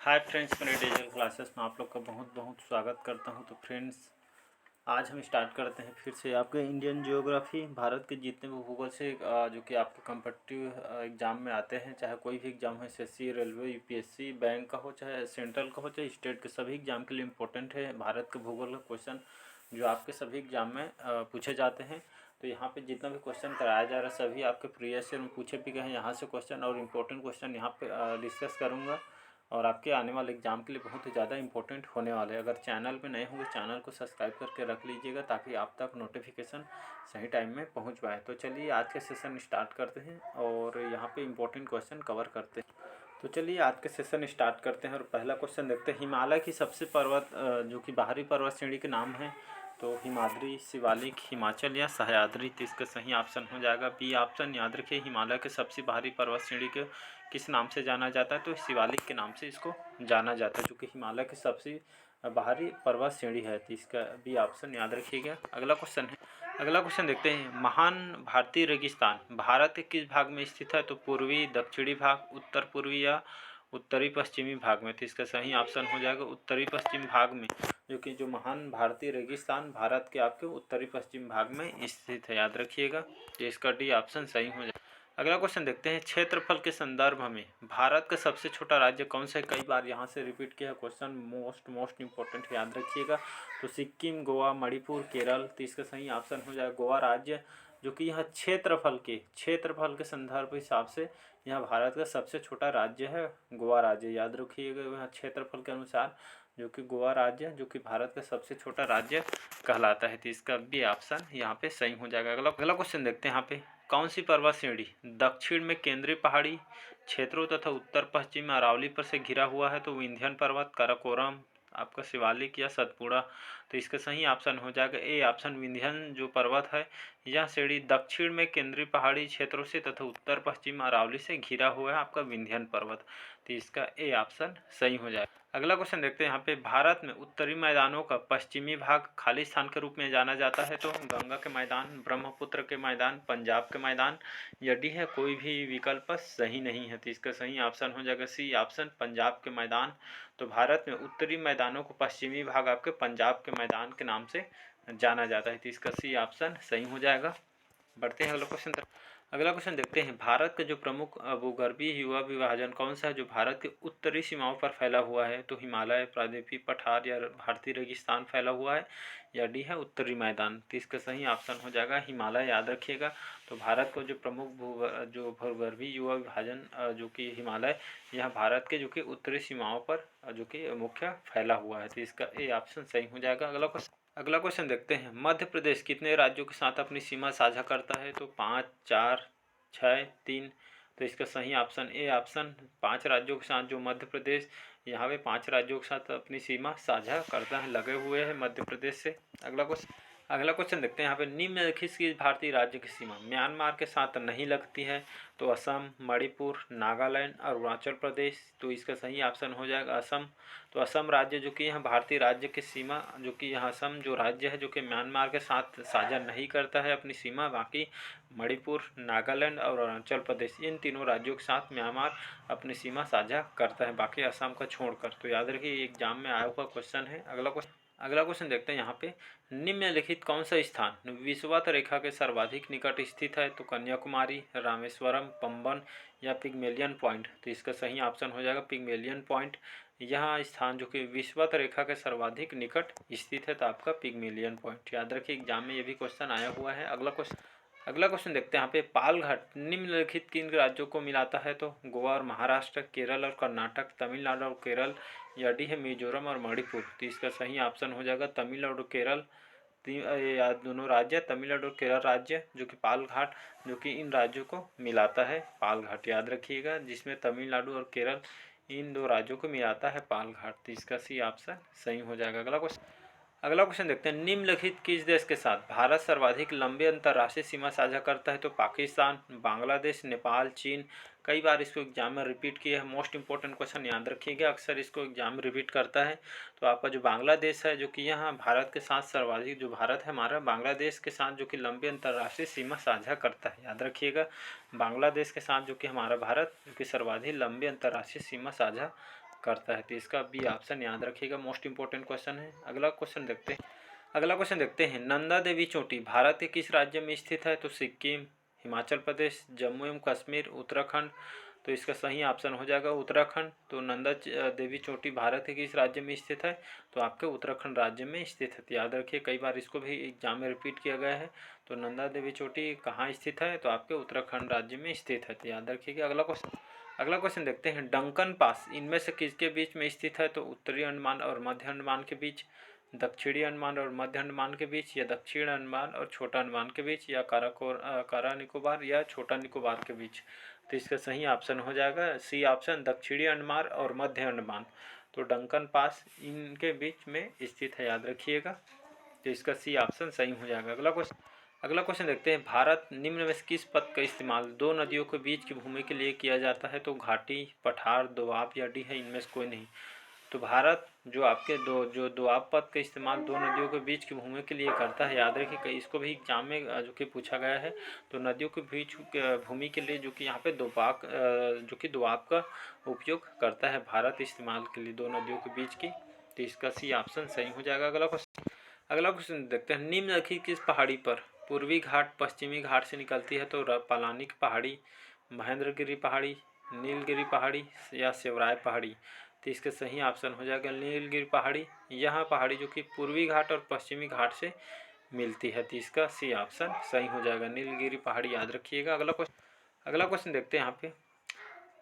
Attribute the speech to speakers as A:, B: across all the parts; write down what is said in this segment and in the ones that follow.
A: Hi friends, मेरे digital classes में आप लोग का बहुत बहुत स्वागत करता हूं। तो फ्रेंड्स, आज हम स्टार्ट करते हैं फिर से आपके इंडियन ज्योग्राफी, भारत के जितने भी भूगोल से जो कि आपके कम्पिटिटिव एग्जाम में आते हैं, चाहे कोई भी एग्जाम हो, एसएससी, रेलवे, यूपीएससी, बैंक का हो, चाहे सेंट्रल का हो, चाहे स्टेट के, सभी एग्जाम के लिए इम्पोर्टेंट है भारत के भूगोल का क्वेश्चन जो आपके सभी एग्जाम में पूछे जाते हैं। तो यहाँ पे जितना भी क्वेश्चन कराया जा रहा है सभी आपके प्रीवियस ईयर में पूछे भी गए हैं यहाँ से क्वेश्चन, और इम्पोर्टेंट क्वेश्चन यहाँ पे डिस्कस करूँगा और आपके आने वाले एग्जाम के लिए बहुत ही ज़्यादा इंपॉर्टेंट होने वाले हैं। अगर चैनल पे नए होंगे चैनल को सब्सक्राइब करके रख लीजिएगा ताकि आप तक नोटिफिकेशन सही टाइम में पहुंच पाए। तो चलिए आज के सेशन स्टार्ट करते हैं और यहाँ पे इंपॉर्टेंट क्वेश्चन कवर करते हैं। तो चलिए आज के सेशन स्टार्ट करते हैं और पहला क्वेश्चन देखते हैं। हिमालय की सबसे पर्वत जो कि बाहरी पर्वत श्रेणी के नाम है, तो हिमाद्री, शिवालिक, हिमाचल या सह्याद्री। तो इसका सही ऑप्शन हो जाएगा बी ऑप्शन। याद रखिए, हिमालय के सबसे बाहरी पर्वत श्रेणी के किस नाम से जाना जाता है, तो शिवालिक के नाम से इसको जाना जाता है, जो कि हिमालय की सबसे बाहरी पर्वत श्रेणी है। तो इसका बी ऑप्शन याद रखिएगा। अगला क्वेश्चन देखते हैं। महान भारतीय रेगिस्तान भारत के किस भाग में स्थित है, तो पूर्वी, दक्षिणी भाग, उत्तर पूर्वी या उत्तरी पश्चिमी भाग में। तो इसका सही ऑप्शन हो जाएगा उत्तरी पश्चिम भाग में, जो कि जो महान भारतीय रेगिस्तान भारत के आपके उत्तरी पश्चिम भाग में स्थित है, याद रखिएगा। तो इसका डी ऑप्शन सही हो जाएगा। अगला क्वेश्चन देखते हैं। क्षेत्रफल के संदर्भ में भारत का सबसे छोटा राज्य कौन सा है। कई बार यहाँ से रिपीट किया क्वेश्चन, मोस्ट इंपॉर्टेंट याद रखिएगा। तो सिक्किम, गोवा, मणिपुर, केरल। तो इसका सही ऑप्शन हो जाएगा गोवा राज्य, जो कि यह क्षेत्रफल के संदर्भ हिसाब से यह भारत का सबसे छोटा राज्य है, गोवा राज्य। याद रखिएगा, यह क्षेत्रफल के अनुसार जो कि गोवा राज्य जो कि भारत का सबसे छोटा राज्य कहलाता है। तो इसका बी ऑप्शन यहाँ पे सही हो जाएगा। अगला क्वेश्चन देखते हैं। यहाँ पे कौन सी पर्वत श्रेणी दक्षिण में केंद्रीय पहाड़ी क्षेत्रों तथा उत्तर पश्चिम अरावली पर से घिरा हुआ है, तो विंध्य पर्वत, काराकोरम, आपका शिवालिक या सतपुड़ा। तो इसका सही ऑप्शन हो जाएगा ए ऑप्शन। विंध्यन जो पर्वत है यह श्रेणी दक्षिण में केंद्रीय पहाड़ी क्षेत्रों से तथा उत्तर पश्चिम अरावली से घिरा हुआ है, आपका विंध्यन पर्वत। तो इसका ए ऑप्शन सही हो जाएगा। अगला क्वेश्चन देखते हैं। यहाँ पे भारत में उत्तरी मैदानों का पश्चिमी भाग खाली स्थान के रूप में जाना जाता है, तो गंगा के मैदान, ब्रह्मपुत्र के मैदान, पंजाब के मैदान या डी है कोई भी विकल्प सही नहीं है। तो इसका सही ऑप्शन हो जाएगा सी ऑप्शन, पंजाब के मैदान। तो भारत में उत्तरी मैदानों को पश्चिमी भाग आपके पंजाब के मैदान के नाम से जाना जाता है। तो इसका सी ऑप्शन सही हो जाएगा। बढ़ते हैं अगला क्वेश्चन देखते हैं। भारत का जो प्रमुख भूगर्भीय युवा विभाजन कौन सा है, जो भारत के उत्तरी सीमाओं पर फैला हुआ है, तो हिमालय, प्रायद्वीपीय पठार या भारतीय रेगिस्तान फैला हुआ है, या डी है उत्तरी मैदान। तो इसका सही ऑप्शन हो जाएगा हिमालय, याद रखिएगा। तो भारत को जो प्रमुख भूगर्भीय युवा विभाजन जो कि हिमालय, यह भारत के जो कि उत्तरी सीमाओं पर जो कि मुख्य फैला हुआ है। तो इसका ए ऑप्शन सही हो जाएगा। अगला क्वेश्चन देखते हैं। मध्य प्रदेश कितने राज्यों के साथ अपनी सीमा साझा करता है, तो 5, 4, 6, 3। तो इसका सही ऑप्शन ए ऑप्शन, 5 राज्यों के साथ जो मध्य प्रदेश यहाँ पे 5 राज्यों के साथ अपनी सीमा साझा करता है, लगे हुए हैं मध्य प्रदेश से। अगला क्वेश्चन देखते हैं। यहाँ पे निम्नलिखित किस भारतीय राज्य की सीमा म्यांमार के साथ नहीं लगती है, तो असम, मणिपुर, नागालैंड और अरुणाचल प्रदेश। तो इसका सही ऑप्शन हो जाएगा असम। तो असम राज्य जो कि यहाँ भारतीय राज्य की सीमा जो कि यहाँ असम जो राज्य है जो कि म्यांमार के साथ साझा नहीं करता है अपनी सीमा, बाकी मणिपुर, नागालैंड और अरुणाचल प्रदेश इन तीनों राज्यों के साथ म्यांमार अपनी सीमा साझा करता है, बाकी असम का छोड़कर। तो याद रखिए एग्जाम में आया हुआ क्वेश्चन है। अगला क्वेश्चन देखते हैं। यहाँ पे निम्नलिखित कौन सा स्थान विषुवत रेखा के सर्वाधिक निकट स्थित है, तो कन्याकुमारी, रामेश्वरम, पंबन या पिग्मेलियन पॉइंट। तो इसका सही ऑप्शन हो जाएगा पिग्मेलियन पॉइंट। यह स्थान जो कि विषुवत रेखा के सर्वाधिक निकट स्थित है, तो आपका पिग्मेलियन पॉइंट। याद रखिए एग्जाम में ये भी क्वेश्चन आया हुआ है। अगला क्वेश्चन देखते हैं। यहाँ पे पालघाट निम्नलिखित किन राज्यों को मिलाता है, तो गोवा और महाराष्ट्र, केरल और कर्नाटक, तमिलनाडु और केरल, या डी है मिजोरम और मणिपुर। तो इसका सही ऑप्शन हो जाएगा तमिलनाडु और केरल। या दोनों राज्य तमिलनाडु और केरल राज्य जो कि पालघाट जो कि इन राज्यों को मिलाता है, पालघाट याद रखिएगा, जिसमें तमिलनाडु और केरल इन 2 राज्यों को मिलाता है पालघाट। तो इसका सी ऑप्शन सही हो जाएगा। अगला क्वेश्चन देखते हैं। निम्नलिखित किस देश के साथ भारत सर्वाधिक लंबी अंतर्राष्ट्रीय सीमा साझा करता है, तो पाकिस्तान, बांग्लादेश, नेपाल, चीन। कई बार इसको एग्जाम में रिपीट किया है, मोस्ट इंपॉर्टेंट क्वेश्चन याद रखिएगा, अक्सर इसको एग्जाम में रिपीट करता है। तो आपका जो बांग्लादेश है जो कि यहाँ भारत के साथ सर्वाधिक, जो भारत है हमारा बांग्लादेश के साथ जो कि लंबी अंतर्राष्ट्रीय सीमा साझा करता है, याद रखिएगा बांग्लादेश के साथ जो कि हमारा भारत जो कि सर्वाधिक लंबी अंतर्राष्ट्रीय सीमा साझा करता है। तो इसका बी ऑप्शन याद रखिएगा, मोस्ट इंपॉर्टेंट क्वेश्चन है। अगला क्वेश्चन देखते हैं। अगला क्वेश्चन देखते हैं, नंदा देवी चोटी भारत के किस राज्य में स्थित है? तो सिक्किम, हिमाचल प्रदेश, जम्मू एवं कश्मीर, उत्तराखंड। तो इसका सही ऑप्शन हो जाएगा उत्तराखंड। तो नंदा देवी चोटी भारत के किस राज्य में स्थित है? तो आपके उत्तराखंड राज्य में स्थित है। तो याद रखिए, कई बार इसको भी एग्जाम में रिपीट किया गया है। तो नंदा देवी चोटी कहाँ स्थित है? तो आपके उत्तराखंड राज्य में स्थित है। तो याद रखिएगा। अगला क्वेश्चन देखते हैं, डंकन पास इनमें से किसके बीच में स्थित है? तो उत्तरी अंडमान और मध्य अंडमान के बीच, दक्षिणी अंडमान और मध्य अंडमान के बीच, या दक्षिण अंडमान और छोटा अंडमान के बीच, या कारा निकोबार या छोटा निकोबार के बीच। तो इसका सही ऑप्शन हो जाएगा सी ऑप्शन, दक्षिणी अंडमान और मध्य अंडमान। तो डंकन पास इनके बीच में स्थित है, याद रखिएगा। तो इसका सी ऑप्शन सही हो जाएगा। अगला क्वेश्चन देखते हैं, भारत निम्न में से किस पथ का इस्तेमाल दो नदियों के बीच की भूमि के लिए किया जाता है? तो घाटी, पठार, दोआब या डी है इनमें से कोई नहीं। तो भारत जो आपके दोआब पथ का इस्तेमाल दो नदियों के बीच की भूमि के लिए करता है। याद रखिए, इसको भी एग्जाम में जो कि पूछा गया है। तो नदियों के बीच भूमि के लिए जो कि यहाँ पे दोआब का उपयोग करता है भारत इस्तेमाल के लिए दो नदियों के बीच की। तो इसका सी ऑप्शन सही हो जाएगा। अगला क्वेश्चन देखते हैं, निम्नलिखित किस पहाड़ी पर पूर्वी घाट पश्चिमी घाट से निकलती है? तो पलानी पहाड़ी, महेंद्रगिरी पहाड़ी, नीलगिरी पहाड़ी या शिवराय पहाड़ी। तो इसका सही ऑप्शन हो जाएगा नीलगिरी पहाड़ी। यह पहाड़ी जो कि पूर्वी घाट और पश्चिमी घाट से मिलती है। तो इसका सी ऑप्शन सही हो जाएगा, नीलगिरी पहाड़ी, याद रखिएगा। अगला क्वेश्चन देखते हैं यहाँ पे,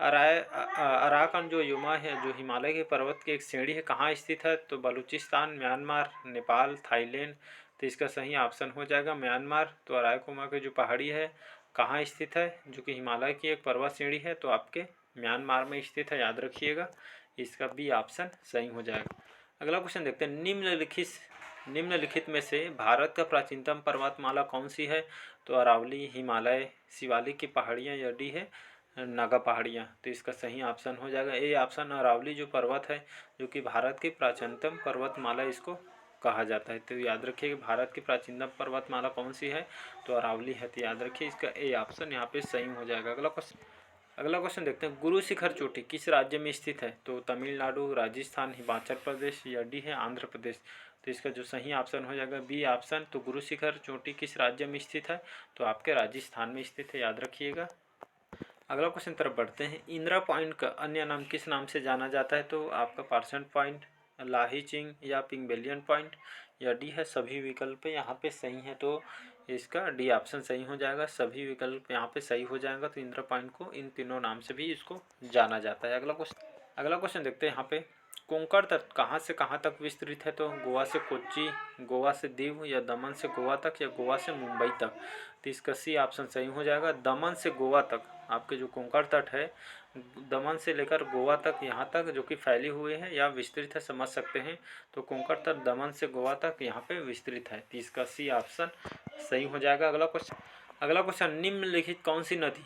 A: अराकान जो युमा है, जो हिमालय के पर्वत की एक श्रेणी है, कहाँ स्थित है? तो बलूचिस्तान, म्यांमार, नेपाल, थाईलैंड। तो इसका सही ऑप्शन हो जाएगा म्यांमार। तो अराकुमा की जो पहाड़ी है कहाँ स्थित है, जो कि हिमालय की एक पर्वत श्रेणी है, तो आपके म्यांमार में स्थित है, याद रखिएगा। इसका बी ऑप्शन सही हो जाएगा। अगला क्वेश्चन देखते हैं, निम्नलिखित में से भारत का प्राचीनतम पर्वतमाला कौन सी है? तो अरावली, हिमालय, शिवालिक की पहाड़ियाँ, या डी है नागा पहाड़ियाँ। तो इसका सही ऑप्शन हो जाएगा ए ऑप्शन, अरावली जो पर्वत है, जो कि भारत की प्राचीनतम पर्वतमाला इसको कहा जाता है। तो याद रखिए, भारत की प्राचीनतम पर्वतमाला कौन सी है? तो अरावली है। तो याद रखिए, इसका ए ऑप्शन यहाँ पे सही हो जाएगा। अगला क्वेश्चन देखते हैं, गुरु शिखर चोटी किस राज्य में स्थित है? तो तमिलनाडु, राजस्थान, हिमाचल प्रदेश, या डी है आंध्र प्रदेश। तो इसका जो सही ऑप्शन हो जाएगा बी ऑप्शन। तो गुरु शिखर चोटी किस राज्य में स्थित है? तो आपके राजस्थान में स्थित है, याद रखिएगा। अगला क्वेश्चन तरफ बढ़ते हैं, इंदिरा पॉइंट का अन्य नाम किस नाम से जाना जाता है? तो आपका पार्सन पॉइंट, लाही चिंग, या पिंगबेलियन पॉइंट, या डी है सभी विकल्प यहाँ पे सही है। तो इसका डी ऑप्शन सही हो जाएगा, सभी विकल्प यहाँ पे सही हो जाएगा। तो इंदिरा पॉइंट को इन तीनों नाम से भी इसको जाना जाता है। अगला क्वेश्चन देखते हैं यहाँ पे, कोंकण तट कहाँ से कहाँ तक विस्तृत है? तो गोवा से कोच्चि, गोवा से दीव, या दमन से गोवा तक, या गोवा से मुंबई तक। तो इसका सी ऑप्शन सही हो जाएगा, दमन से गोवा तक। आपके जो कोंकण तट है दमन से लेकर गोवा तक, यहाँ तक जो कि फैली हुई है या विस्तृत है, समझ सकते हैं। तो कोंकण तट दमन से गोवा तक यहाँ पे विस्तृत है। तो इसका सी ऑप्शन सही हो जाएगा। अगला क्वेश्चन, निम्नलिखित कौन सी नदी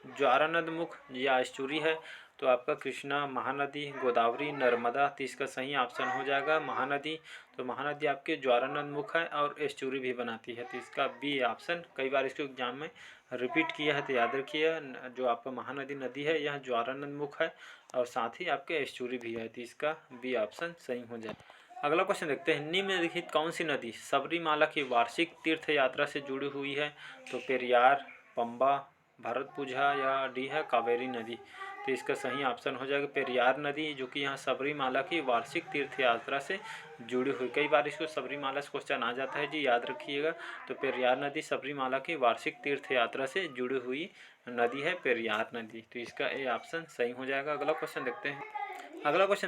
A: ज्वारा नदमुख या एस्चुरी है? तो आपका कृष्णा, महानदी, गोदावरी, नर्मदा। तो इसका सही ऑप्शन हो जाएगा महानदी। तो महानदी आपके ज्वारा नदमुख है और एस्चुरी भी बनाती है। तो इसका बी ऑप्शन, कई बार इसको एग्जाम में रिपीट किया है, तो याद रखिए, जो आपका महानदी नदी है यह ज्वारा नदमुख है और साथ ही आपके एस्चुरी भी है। तो इसका बी ऑप्शन सही हो जाए। अगला क्वेश्चन देखते हैं, निम्नलिखित कौन सी नदी सबरीमाला की वार्षिक तीर्थ यात्रा से जुड़ी हुई है? तो पेरियार, पंबा, भरतपुझा, या डी है कावेरी नदी। तो इसका सही ऑप्शन हो जाएगा पेरियार नदी, जो कि यहाँ सबरीमाला की वार्षिक तीर्थ यात्रा से जुड़ी हुई। कई बार इसको सबरीमाला से क्वेश्चन आ जाता है जी, याद रखिएगा। तो पेरियार नदी सबरीमाला की वार्षिक तीर्थ यात्रा से जुड़ी हुई नदी है पेरियार नदी। तो इसका ए ऑप्शन सही हो जाएगा। अगला क्वेश्चन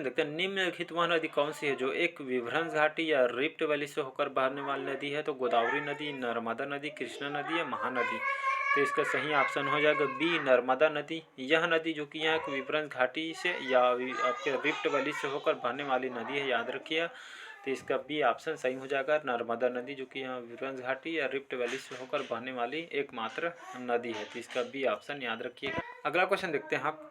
A: देखते हैं, निम्नलिखित वह नदी कौन सी है जो एक विभ्रंश घाटी या रिफ्ट वैली से होकर बहने वाली नदी है? तो गोदावरी नदी, नर्मदा नदी, कृष्णा नदी, या महानदी। तो इसका सही ऑप्शन हो जाएगा बी नर्मदा नदी। यह नदी जो कि यहाँ एक विभ्रंश घाटी से या आपके रिफ्ट वैली से होकर बहने वाली नदी है, याद रखिए। तो इसका बी ऑप्शन सही हो जाएगा नर्मदा नदी, जो कि यहाँ विभ्रंश घाटी या रिफ्ट वैली से होकर बहने वाली एकमात्र नदी है। तो इसका बी ऑप्शन याद रखिएगा। अगला क्वेश्चन देखते हैं आप,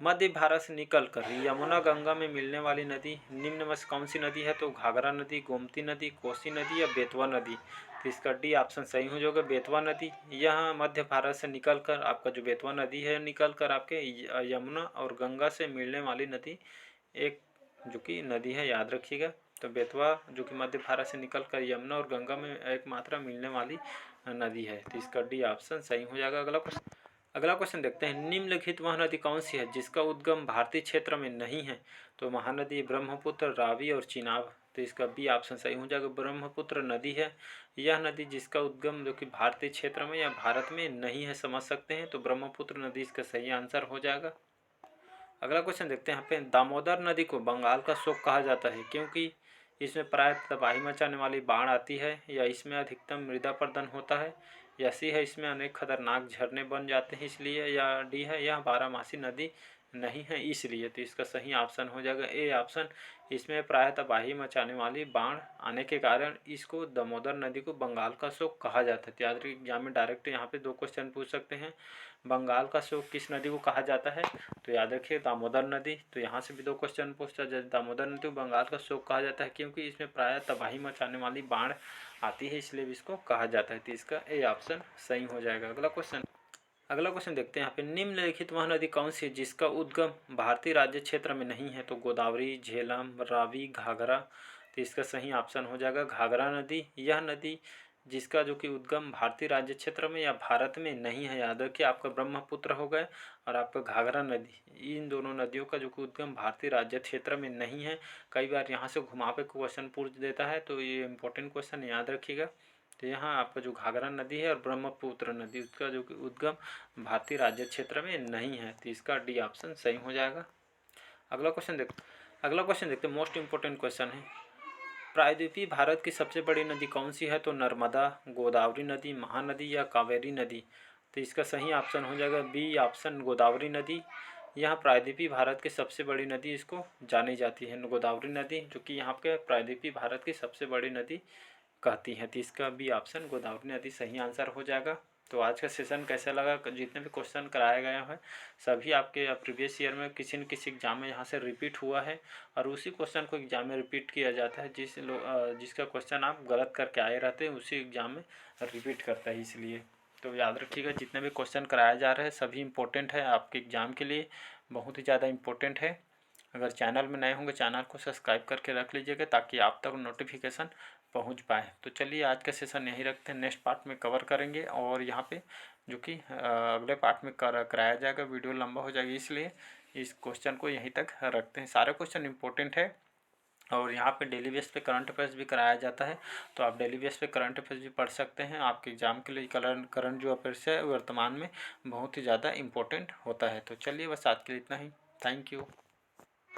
A: मध्य भारत से निकलकर यमुना गंगा में मिलने वाली नदी निम्न में से कौन सी नदी है? तो घाघरा नदी, गोमती नदी, कोसी नदी, या बेतवा नदी। तो तो इसका डी ऑप्शन सही हो जाएगा। बेतवा नदी, यह मध्य भारत से निकलकर आपका जो बेतवा नदी है निकलकर आपके यमुना और गंगा से मिलने वाली नदी, एक जो कि नदी है, याद रखिएगा। तो बेतवा जो कि मध्य भारत से निकलकर यमुना और गंगा में एक मात्रा मिलने वाली नदी है। तो इसका डी ऑप्शन सही हो जाएगा। अगला क्वेश्चन देखते हैं, निम्नलिखित वह नदी कौन सी है जिसका उद्गम भारतीय क्षेत्र में नहीं है? तो महानदी ब्रह्मपुत्र, रावी और चिनाब। तो इसका बी ऑप्शन सही हो जाएगा। ब्रह्मपुत्र नदी है यह नदी जिसका उद्गम जो कि भारतीय क्षेत्र में या भारत में नहीं है, समझ सकते हैं। तो ब्रह्मपुत्र नदी इसका सही आंसर हो जाएगा। अगला क्वेश्चन देखते हैं यहाँ पे, दामोदर नदी को बंगाल का शोक कहा जाता है क्योंकि इसमें प्राय तबाही मचाने वाली बाढ़ आती है, या इसमें अधिकतम मृदा अपरदन होता है, या सी है इसमें अनेक खतरनाक झरने बन जाते हैं इसलिए, या डी है यह बारहमासी नदी नहीं है इसलिए। तो इसका सही ऑप्शन हो जाएगा ए ऑप्शन, इसमें प्राय तबाही मचाने वाली बाढ़ आने के कारण इसको दामोदर नदी को बंगाल का शोक कहा जाता है। तो याद रखिए, एग्जाम में डायरेक्ट यहाँ पे 2 क्वेश्चन पूछ सकते हैं, बंगाल का शोक किस नदी को कहा जाता है? तो याद रखिए दामोदर नदी। तो यहाँ से भी 2 क्वेश्चन पूछता है, दामोदर नदी को बंगाल का शोक कहा जाता है क्योंकि इसमें प्राय तबाही मचाने वाली बाढ़ आती है इसलिए भी इसको कहा जाता है। तो इसका ए ऑप्शन सही हो जाएगा। अगला क्वेश्चन देखते हैं यहाँ पे, निम्नलिखित वह नदी कौन सी है जिसका उद्गम भारतीय राज्य क्षेत्र में नहीं है? तो गोदावरी, झेलम, रावी, घाघरा। तो इसका सही ऑप्शन हो जाएगा घाघरा नदी। यह नदी जिसका जो कि उद्गम भारतीय राज्य क्षेत्र में या भारत में नहीं है, याद रखिए आपका ब्रह्मपुत्र हो गए और आपका घाघरा नदी, इन दोनों नदियों का जो कि उद्गम भारतीय राज्य क्षेत्र में नहीं है। कई बार यहाँ से घुमा पे क्वेश्चन पूछ देता है, तो ये इंपॉर्टेंट क्वेश्चन याद रखिएगा। तो यहाँ आपका जो घाघरा नदी है और ब्रह्मपुत्र नदी, उसका जो कि उद्गम भारतीय राज्य क्षेत्र में नहीं है। तो इसका डी ऑप्शन सही हो जाएगा। अगला क्वेश्चन देखते हैं, मोस्ट इंपॉर्टेंट क्वेश्चन है, प्रायद्वीपीय भारत की सबसे बड़ी नदी कौन सी है? तो नर्मदा, गोदावरी नदी, महानदी या कावेरी नदी। तो इसका सही ऑप्शन हो जाएगा बी ऑप्शन, गोदावरी नदी। यहाँ प्रायद्वीपीय भारत की सबसे बड़ी नदी इसको जानी जाती है, गोदावरी नदी, जो कि यहाँ पे प्रायद्वीपीय भारत की सबसे बड़ी नदी कहती हैं। तो इसका बी ऑप्शन, गोदावरी नदी सही आंसर हो जाएगा। तो आज का सेशन कैसा लगा? जितने भी क्वेश्चन कराए गए हैं सभी आपके प्रीवियस ईयर में किसी न किसी एग्जाम में यहाँ से रिपीट हुआ है, और उसी क्वेश्चन को एग्जाम में रिपीट किया जाता है। जिसका क्वेश्चन आप गलत करके आए रहते हैं उसी एग्जाम में रिपीट करता है, इसलिए तो याद रखिएगा जितने भी क्वेश्चन कराए जा रहे हैं सभी इंपॉर्टेंट है आपके एग्ज़ाम के लिए, बहुत ही ज़्यादा इंपॉर्टेंट है। अगर चैनल में नए होंगे चैनल को सब्सक्राइब करके रख लीजिएगा ताकि आप तक नोटिफिकेशन पहुंच पाए। तो चलिए आज का सेशन यहीं रखते हैं, नेक्स्ट पार्ट में कवर करेंगे, और यहाँ पे जो कि अगले पार्ट में कराया जाएगा, वीडियो लंबा हो जाएगा इसलिए इस क्वेश्चन को यहीं तक रखते हैं। सारे क्वेश्चन इंपॉर्टेंट है और यहाँ पे डेली बेस पे करंट अफेयर्स भी कराया जाता है, तो आप डेली बेस पे करंट अफेयर्स भी पढ़ सकते हैं। आपके एग्जाम के लिए करंट जो अफेयर्स है वर्तमान में बहुत ही ज़्यादा इंपॉर्टेंट होता है। तो चलिए बस आज के लिए इतना ही, थैंक यू।